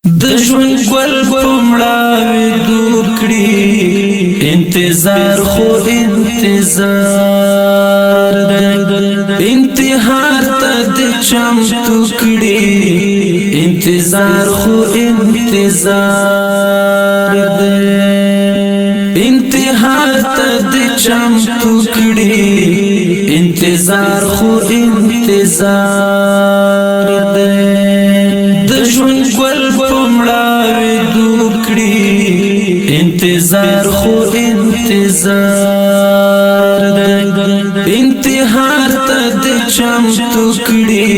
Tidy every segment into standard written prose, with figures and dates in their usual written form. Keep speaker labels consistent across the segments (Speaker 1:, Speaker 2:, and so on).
Speaker 1: د ژوند ګل پمړاوي دوکړي انتظار خو انتظار انتحار ته د چمتو کړي انتظار خو انتظار انتحار ته د چمتو کړي انتظار خو انتظار د ژوند ګل پمړاوي دوکړي انتظار خو انتظار انتحار ته د چمتو کړي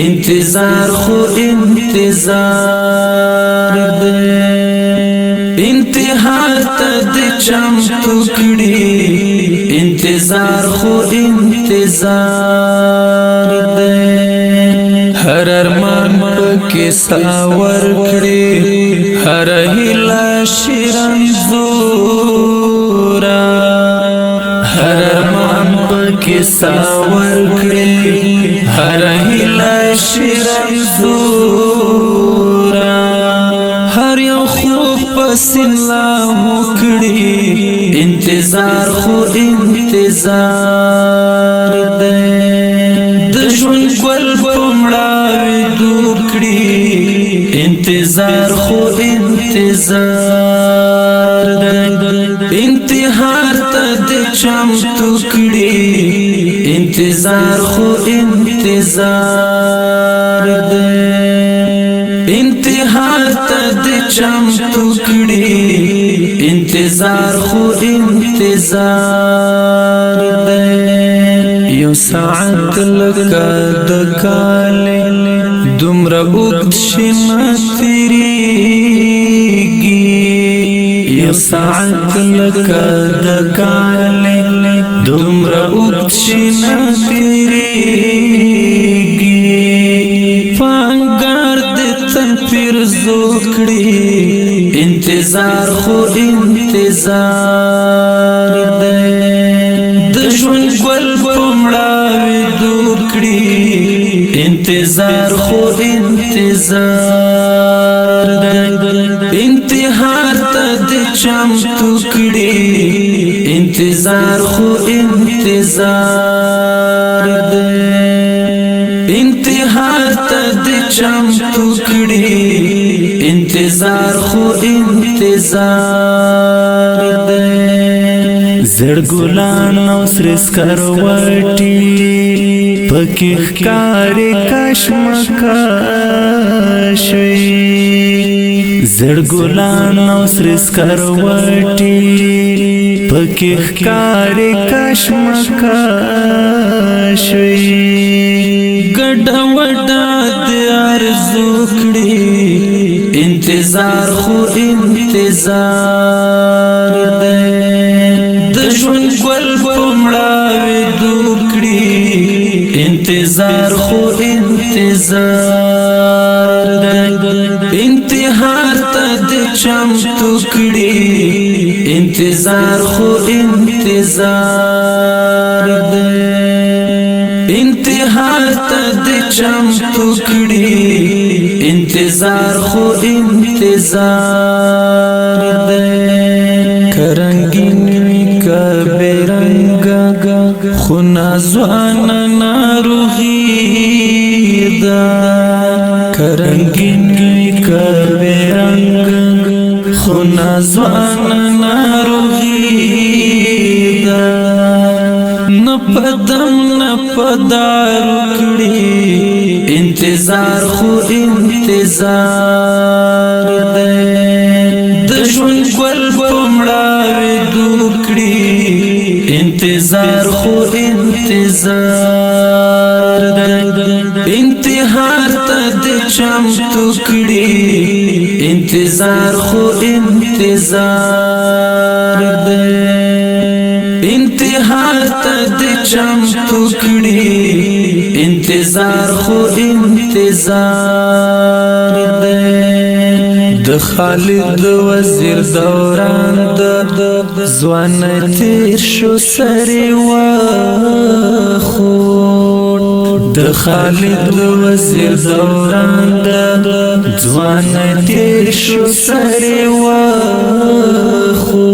Speaker 1: انتظار خو انتظار انتحار ته د چمتو کړي انتظار خو انتظار هر ارمان پکې ساور کړي هر هیله شیرنزورا هر ارمان پکې ساور کړي هر هیله شیرنزورا هر یو خوب پس الله کړي انتظار خو انتظار د ژوند ګل پمړاوي دوکړي انتظار خو انتظار انتحار ته د چمتو کړي انتظار خو انتظار انتحار ته د چمتو کړي انتظار خو انتظار یو ساعت لکه د کاله دومره اوږد شي نه تېرېږي یو ساعت لکه د کاله دومره اوږد شي نه تېرېږي پانګار د تنفیر زوکړي انتظار خو انتظار د ژوند ګل پمړاوي دوکړي انتظار خو انتظار انتحار ته د چمتو کړي انتظار خو انتظار انتحار ته د چمتو کړي انتظار خو انتظار زړ ګلان او سر سکروټي پکې ښکارې کشمکش وي زړ ګلان او سر سکروټي پکې ښکارې کشمکش وي ګډه وډه د ارزو کړي انتظار خو انتظار د ژوند ګل پمړاوي دوکړي انتظار خو انتظار انتحار ته د چمتو کړي انتظار خو انتظار انتحار ته د چمتو کړي انتظار خو انتظار کرنګین وی کبرنګا خو نازوان ناروغي دا کرنګین وی کبرنګا خو نازوان ناروغي دا نپدم نپدارو کړي انتظار خو انتظار د ژوند ګل پمړاوي دوکړي انتظار خو انتظار انتحار ته د چمتو کړي انتظار خو انتظار انتحار ته د چمتو کړي انتظار خو انتظار د خالد وزیر دوران د ځوان تیر شو سری واخو د خالد وزیر دوران دا ځوان تیر شو سره وخون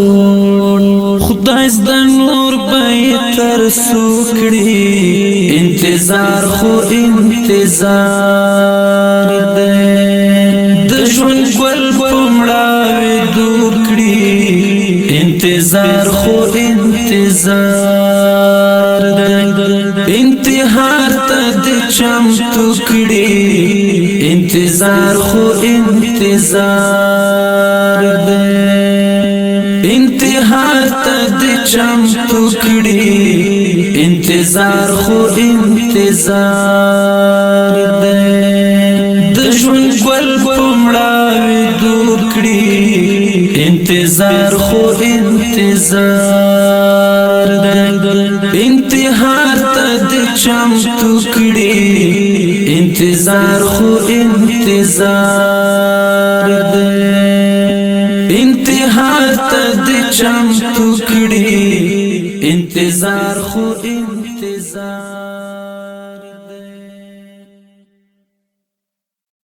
Speaker 1: خدای د نور بیتر سوکړي انتظار خو انتظار ده د ژوند ګل پمړاوي دوکړي انتظار خو انتظار ده انتحار ته د چمتو کړي انتظار خو انتظار ده انتحار ته د چمتو کړي انتظار خو انتظار ده د ژوند ګل پمړاوي دوکړي انتظار خو انتظار ده انتحار ته د چمتو کړي انتظار خو انتظار ده انتحار ته د چمتو کړي انتظار خو انتظار